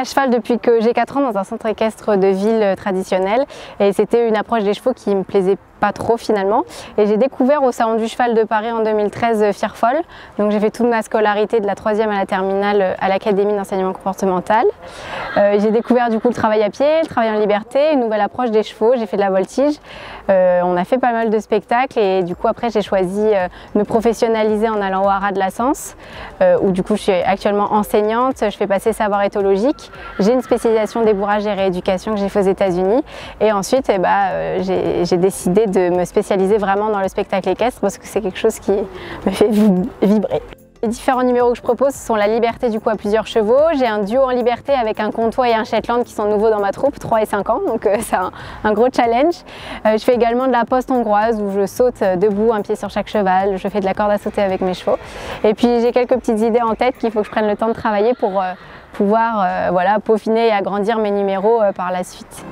cheval depuis que j'ai 4 ans dans un centre équestre de ville traditionnel et c'était une approche des chevaux qui me plaisait pas trop finalement, et j'ai découvert au Salon du Cheval de Paris en 2013 Fière Folle. Donc j'ai fait toute ma scolarité de la 3e à la terminale à l'Académie d'enseignement comportemental. J'ai découvert du coup le travail à pied, le travail en liberté, une nouvelle approche des chevaux, j'ai fait de la voltige, on a fait pas mal de spectacles et du coup après j'ai choisi de me professionnaliser en allant au Haras de la Sens où du coup je suis actuellement enseignante, je fais passer savoir éthologique, j'ai une spécialisation débourrage et rééducation que j'ai fait aux États-Unis et ensuite j'ai décidé de me spécialiser vraiment dans le spectacle équestre parce que c'est quelque chose qui me fait vibrer. Les différents numéros que je propose sont la liberté du coup à plusieurs chevaux. J'ai un duo en liberté avec un comtois et un Shetland qui sont nouveaux dans ma troupe, 3 et 5 ans, donc c'est un gros challenge. Je fais également de la poste hongroise où je saute debout, un pied sur chaque cheval, je fais de la corde à sauter avec mes chevaux. Et puis j'ai quelques petites idées en tête qu'il faut que je prenne le temps de travailler pour pouvoir voilà, peaufiner et agrandir mes numéros par la suite.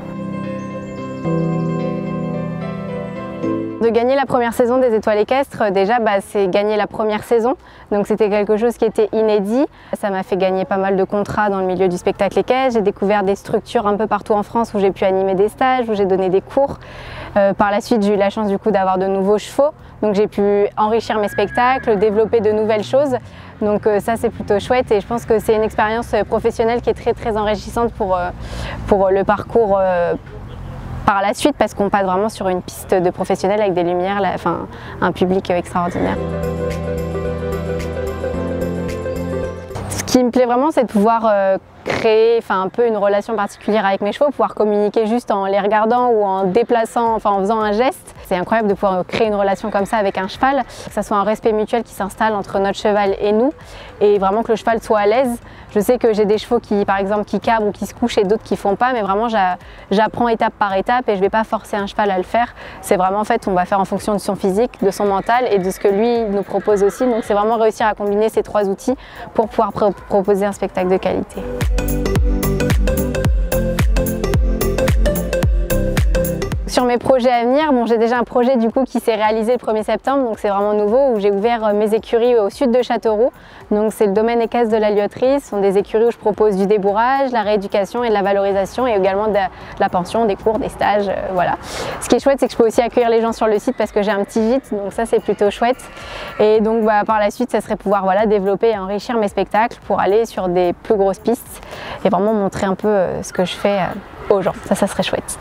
De gagner la première saison des Étoiles équestres, déjà c'est gagner la première saison, donc c'était quelque chose qui était inédit. Ça m'a fait gagner pas mal de contrats dans le milieu du spectacle équestre, j'ai découvert des structures un peu partout en France où j'ai pu animer des stages, où j'ai donné des cours. Par la suite j'ai eu la chance du coup d'avoir de nouveaux chevaux, donc j'ai pu enrichir mes spectacles, développer de nouvelles choses. Donc ça c'est plutôt chouette et je pense que c'est une expérience professionnelle qui est très enrichissante pour le parcours par la suite parce qu'on passe vraiment sur une piste de professionnels avec des lumières, enfin, un public extraordinaire. Ce qui me plaît vraiment, c'est de pouvoir créer un peu une relation particulière avec mes chevaux, pouvoir communiquer juste en les regardant ou en déplaçant, en faisant un geste. C'est incroyable de pouvoir créer une relation comme ça avec un cheval, que ça soit un respect mutuel qui s'installe entre notre cheval et nous, et vraiment que le cheval soit à l'aise. Je sais que j'ai des chevaux qui, par exemple, qui cabrent ou qui se couchent et d'autres qui font pas, mais vraiment j'apprends étape par étape et je vais pas forcer un cheval à le faire. C'est vraiment en fait, on va faire en fonction de son physique, de son mental et de ce que lui nous propose aussi. Donc c'est vraiment réussir à combiner ces 3 outils pour pouvoir proposer un spectacle de qualité. Sur mes projets à venir, j'ai déjà un projet du coup qui s'est réalisé le 1er septembre, donc c'est vraiment nouveau, où j'ai ouvert mes écuries au sud de Châteauroux. Donc c'est le domaine équestre de la Lioterie, ce sont des écuries où je propose du débourrage, la rééducation et de la valorisation et également de la pension, des cours, des stages, voilà. Ce qui est chouette, c'est que je peux aussi accueillir les gens sur le site parce que j'ai un petit gîte, donc ça c'est plutôt chouette. Et donc par la suite, ça serait pouvoir développer et enrichir mes spectacles pour aller sur des plus grosses pistes et vraiment montrer un peu ce que je fais aux gens. Ça serait chouette.